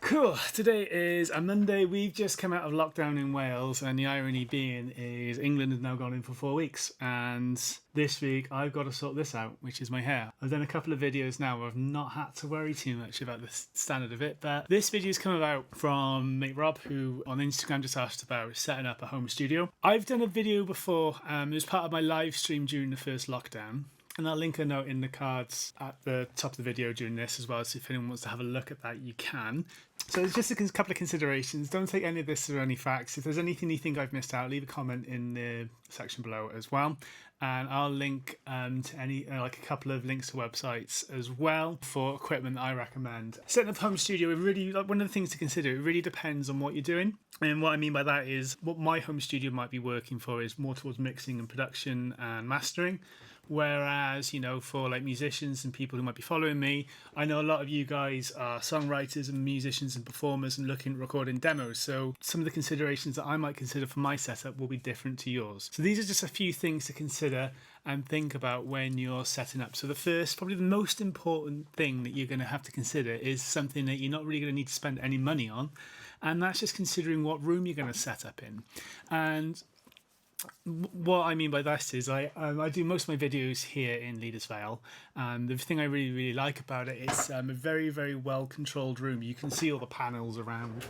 Cool. Today is a Monday. We've just come out of lockdown in Wales, and the irony being is England has now gone in for 4 weeks. And this week I've got to sort this out, which is my hair. I've done a couple of videos now where I've not had to worry too much about the standard of it, but this video's come about from mate Rob, who on Instagram just asked about setting up a home studio. I've done a video before. It was part of my live stream during the first lockdown. And I'll link a note in the cards at the top of the video during this as well, so if anyone wants to have a look at that, you can. So there's just a couple of considerations. Don't take any of this as any facts. If there's anything you think I've missed out, leave a comment in the section below as well. And I'll link to any like a couple of links to websites as well for equipment that I recommend. Setting up a home studio, it really, like, one of the things to consider, it really depends on what you're doing. And what I mean by that is what my home studio might be working for is more towards mixing and production and mastering. Whereas, you know, for like musicians and people who might be following me, I know a lot of you guys are songwriters and musicians and performers and looking at recording demos. So some of the considerations that I might consider for my setup will be different to yours. So these are just a few things to consider and think about when you're setting up. So the first, probably the most important thing that you're going to have to consider is something that you're not really going to need to spend any money on. And that's just considering what room you're going to set up in. And what I mean by that is I do most of my videos here in Leaders Vale, and the thing I really like about it is a very well controlled room. You can see all the panels around.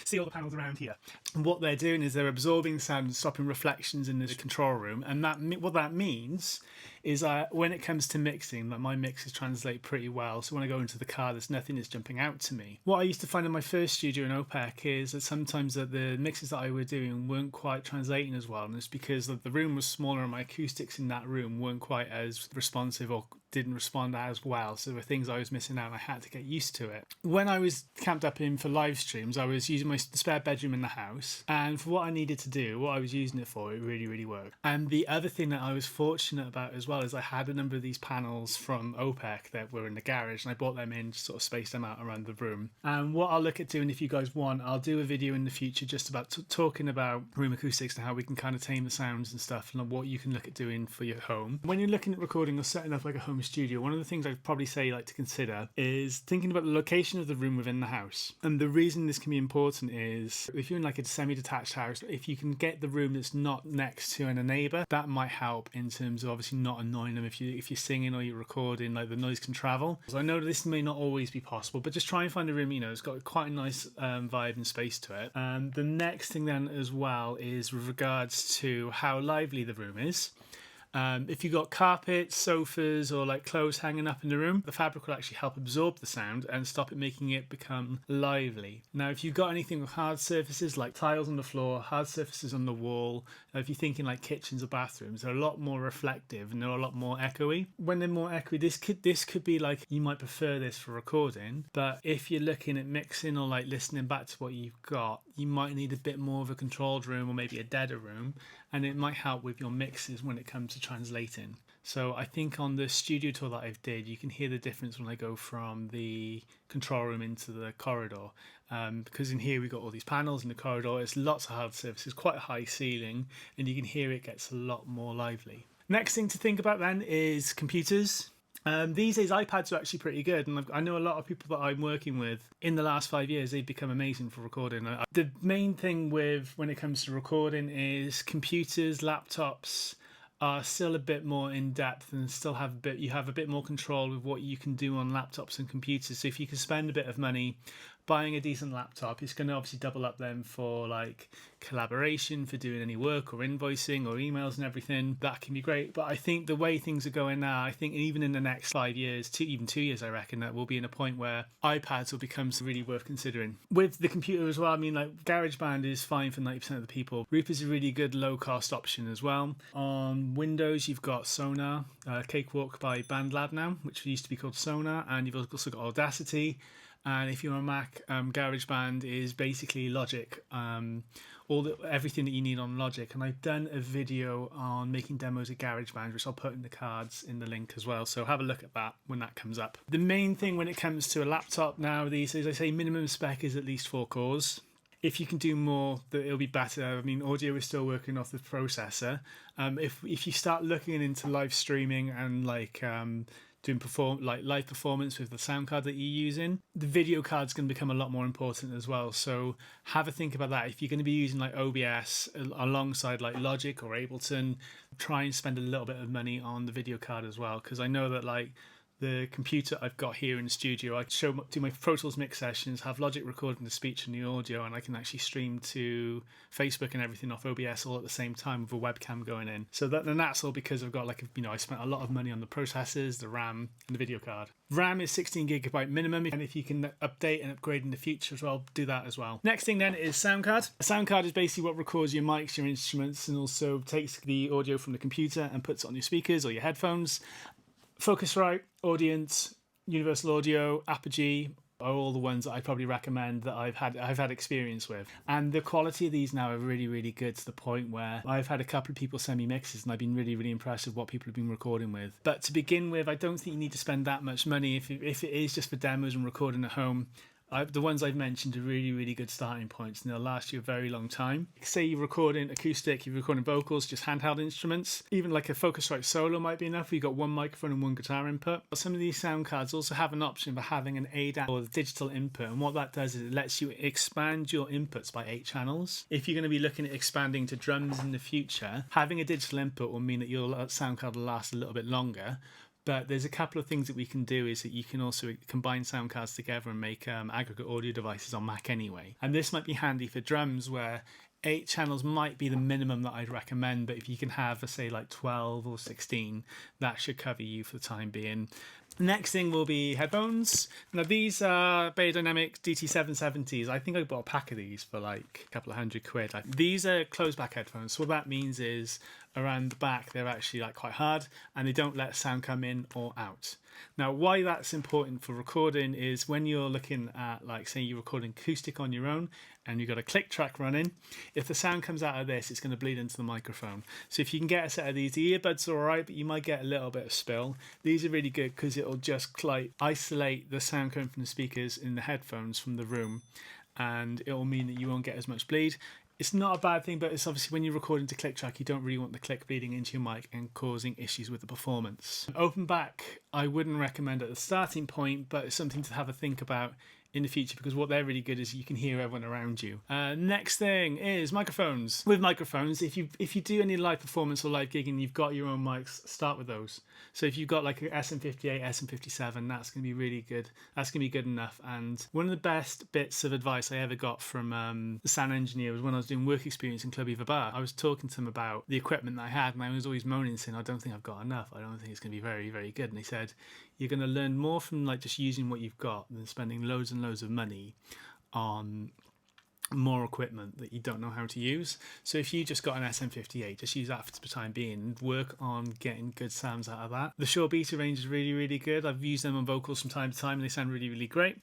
See all the panels around here. And what they're doing is they're absorbing sound and stopping reflections in the control room. And what that means is when it comes to mixing, that my mixes translate pretty well. So when I go into the car, there's nothing that's jumping out to me. What I used to find in my first studio in OPEC is that sometimes the mixes that I were doing weren't quite translating as well. And it's because the room was smaller and my acoustics in that room weren't quite as responsive or didn't respond as well. So there were things I was missing out and I had to get used to it. When I was camped up in for live streams, I was using the spare bedroom in the house, and for what I needed to do, what I was using it for, it really worked. And the other thing that I was fortunate about as well is I had a number of these panels from OPEC that were in the garage, and I brought them in, sort of spaced them out around the room. And what I'll look at doing, if you guys want, I'll do a video in the future just about talking about room acoustics and how we can kind of tame the sounds and stuff, and what you can look at doing for your home. When you're looking at recording or setting up like a home studio, one of the things I'd probably say like to consider is thinking about the location of the room within the house. And the reason this can be important is if you're in like a semi-detached house, if you can get the room that's not next to a neighbour, that might help in terms of obviously not annoying them if you're singing or you're recording, like the noise can travel. So I know this may not always be possible, but just try and find a room, you know, it's got quite a nice vibe and space to it. The next thing then as well is with regards to how lively the room is. If you've got carpets, sofas, or like clothes hanging up in the room, the fabric will actually help absorb the sound and stop it making it become lively. Now, if you've got anything with hard surfaces like tiles on the floor, hard surfaces on the wall, if you're thinking like kitchens or bathrooms, they're a lot more reflective and they're a lot more echoey. When they're more echoey, this could be like, you might prefer this for recording, but if you're looking at mixing or like listening back to what you've got, you might need a bit more of a controlled room or maybe a deader room, and it might help with your mixes when it comes to translating. So I think on the studio tour that I've did, you can hear the difference when I go from the control room into the corridor. Because in here we've got all these panels in the corridor, it's lots of hard surfaces, quite a high ceiling, and you can hear it gets a lot more lively. Next thing to think about then is computers. These days iPads are actually pretty good, and I know a lot of people that I'm working with in the last 5 years, they've become amazing for recording. The main thing when it comes to recording is computers, laptops are still a bit more in depth and still you have a bit more control with what you can do on laptops and computers. So if you can spend a bit of money buying a decent laptop, it's going to obviously double up then for like collaboration, for doing any work or invoicing or emails and everything. That can be great. But I think the way things are going now, I think even in the next 5 years, even 2 years, I reckon that we'll be in a point where iPads will become really worth considering. With the computer as well, I mean, like GarageBand is fine for 90% of the people. Reaper's a really good low cost option as well. On Windows, you've got Sonar, Cakewalk by BandLab now, which used to be called Sonar, and you've also got Audacity. And if you're on Mac, GarageBand is basically Logic, everything that you need on Logic. And I've done a video on making demos of GarageBand, which I'll put in the cards in the link as well. So have a look at that when that comes up. The main thing when it comes to a laptop now these days, I say minimum spec is at least 4 cores. If you can do more, it'll be better. I mean, audio is still working off the processor. If you start looking into live streaming and like doing live performance with the sound card that you're using, the video card's going to become a lot more important as well. So have a think about that. If you're going to be using like OBS alongside like Logic or Ableton, try and spend a little bit of money on the video card as well, because I know that like the computer I've got here in the studio, I do my Pro Tools mix sessions, have Logic recording the speech and the audio, and I can actually stream to Facebook and everything off OBS all at the same time with a webcam going in. So that's all because I've got I spent a lot of money on the processors, the RAM, and the video card. RAM is 16 gigabyte minimum, and if you can update and upgrade in the future as well, do that as well. Next thing then is Soundcard. A Soundcard is basically what records your mics, your instruments, and also takes the audio from the computer and puts it on your speakers or your headphones. Focusrite, Audience, Universal Audio, Apogee are all the ones that I probably recommend that I've had experience with. And the quality of these now are really, really good, to the point where I've had a couple of people send me mixes and I've been really, really impressed with what people have been recording with. But to begin with, I don't think you need to spend that much money if it is just for demos and recording at home. The ones I've mentioned are really, really good starting points, and they'll last you a very long time. Say you're recording acoustic, you're recording vocals, just handheld instruments. Even like a Focusrite Solo might be enough. You've got one microphone and one guitar input. But some of these sound cards also have an option for having an ADAT or digital input, and what that does is it lets you expand your inputs by 8 channels. If you're going to be looking at expanding to drums in the future, having a digital input will mean that your sound card will last a little bit longer. But there's a couple of things that we can do, is that you can also combine sound cards together and make aggregate audio devices on Mac anyway. And this might be handy for drums, where 8 channels might be the minimum that I'd recommend, but if you can have, say, like 12 or 16, that should cover you for the time being. Next thing will be headphones. Now these are Beyerdynamic DT770s. I think I bought a pack of these for like a couple of £100. These are closed back headphones. So what that means is around the back they're actually like quite hard, and they don't let sound come in or out. Now why that's important for recording is when you're looking at, like, say you're recording acoustic on your own and you've got a click track running, if the sound comes out of this, it's going to bleed into the microphone. So if you can get a set of these, the earbuds are alright, but you might get a little bit of spill. These are really good because it'll just like isolate the sound coming from the speakers in the headphones from the room, and it will mean that you won't get as much bleed. It's not a bad thing, but it's obviously when you're recording to click track, you don't really want the click bleeding into your mic and causing issues with the performance. Open back, I wouldn't recommend at the starting point, but it's something to have a think about in the future, because what they're really good is you can hear everyone around you. Next thing is microphones. With microphones, if you do any live performance or live gigging, you've got your own mics, start with those. So if you've got like an SM58, SM57, that's going to be really good. That's going to be good enough. And one of the best bits of advice I ever got from the sound engineer was when I was doing work experience in Club Eva Bar. I was talking to him about the equipment that I had, and I was always moaning, saying, I don't think I've got enough. I don't think it's going to be very, very good. And he said, you're going to learn more from like just using what you've got than spending loads and loads of money on more equipment that you don't know how to use. So if you just got an SM58, just use that for the time being and work on getting good sounds out of that. The Shure Beta range is really, really good. I've used them on vocals from time to time and they sound really, really great.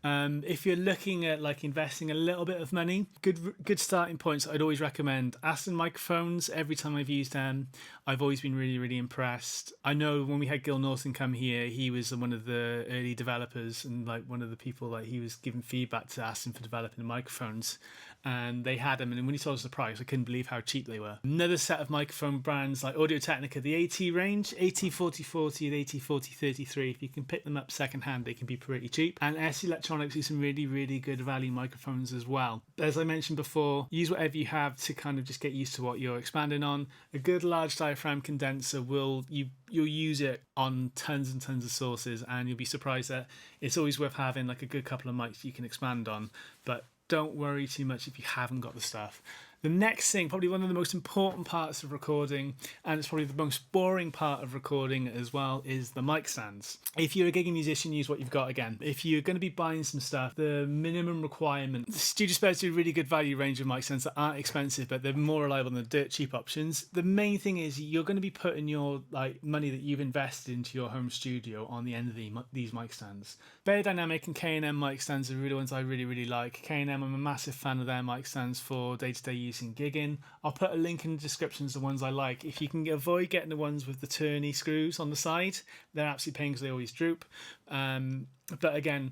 If you're looking at like investing a little bit of money, good starting points I'd always recommend. Aston microphones. Every time I've used them, I've always been really, really impressed. I know when we had Gil Norton come here, he was one of the early developers and like one of the people, like he was giving feedback to Aston for developing the microphones, and they had them, and when he told us the price, I couldn't believe how cheap they were. Another set of microphone brands like Audio Technica, the AT range, AT4040 and AT4033, if you can pick them up second hand, they can be pretty cheap. And SE Electronics do some really, really good value microphones as well. As I mentioned before, use whatever you have to kind of just get used to what you're expanding on. A good large diaphragm condenser you'll use it on tons and tons of sources, and you'll be surprised that it's always worth having like a good couple of mics you can expand on. But don't worry too much if you haven't got the stuff. The next thing, probably one of the most important parts of recording, and it's probably the most boring part of recording as well, is the mic stands. If you're a gigging musician, use what you've got again. If you're going to be buying some stuff, the minimum requirement, Studio Spares do a really good value range of mic stands that aren't expensive, but they're more reliable than the dirt cheap options. The main thing is you're going to be putting your like money that you've invested into your home studio on the end of these mic stands. Beyerdynamic and K&M mic stands are really ones I really, really like. K&M, I'm a massive fan of their mic stands for day-to-day use in gigging. I'll put a link in the description to the ones I like. If you can avoid getting the ones with the turny screws on the side, they're absolutely pain because they always droop. But again,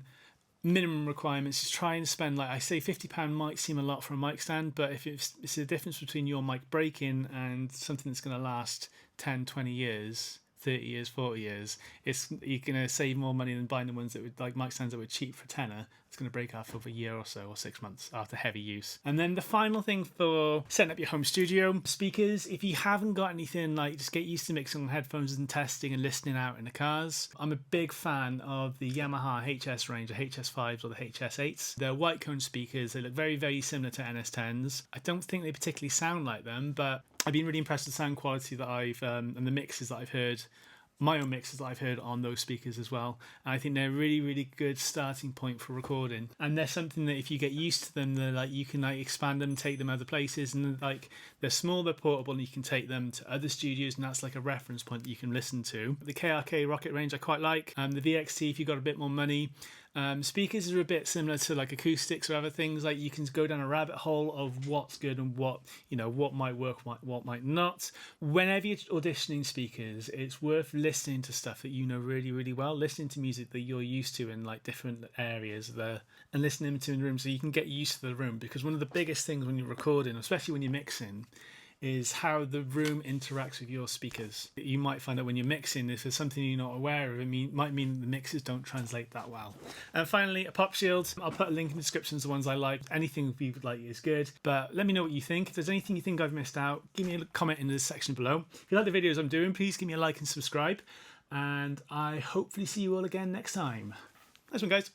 minimum requirements is try and spend, like I say, £50 might seem a lot for a mic stand, but if it's the difference between your mic breaking and something that's going to last 10, 20 years, 30 years, 40 years, you're going to save more money than buying the ones that would, like mic stands that were cheap for tenner. It's going to break off over a year or so, or 6 months after heavy use. And then the final thing for setting up your home studio, speakers. If you haven't got anything, like, just get used to mixing on headphones and testing and listening out in the cars. I'm a big fan of the Yamaha HS range, the HS5s or the HS8s. They're white cone speakers. They look very, very similar to NS10s. I don't think they particularly sound like them, but I've been really impressed with the sound quality that I've and the mixes that I've heard, my own mixes that I've heard on those speakers as well. And I think they're a really, really good starting point for recording. And they're something that if you get used to them, they're like, you can like expand them, take them other places, and like they're small, they're portable, and you can take them to other studios, and that's like a reference point that you can listen to. The KRK Rocket range I quite like. The VXT, if you've got a bit more money. Speakers are a bit similar to like acoustics or other things. Like you can go down a rabbit hole of what's good and what might work, what might not. Whenever you're auditioning speakers, it's worth listening to stuff that you know really, really well. Listening to music that you're used to in like different areas there, and listening to in the room so you can get used to the room. Because one of the biggest things when you're recording, especially when you're mixing, is how the room interacts with your speakers. You might find out when you're mixing, if there's something you're not aware of, might mean the mixes don't translate that well. And finally, a pop shield. I'll put a link in the description to the ones I like. Anything you would like is good, but let me know what you think. If there's anything you think I've missed out, give me a comment in the section below. If you like the videos I'm doing, please give me a like and subscribe, and I hopefully see you all again next time. Nice one, guys.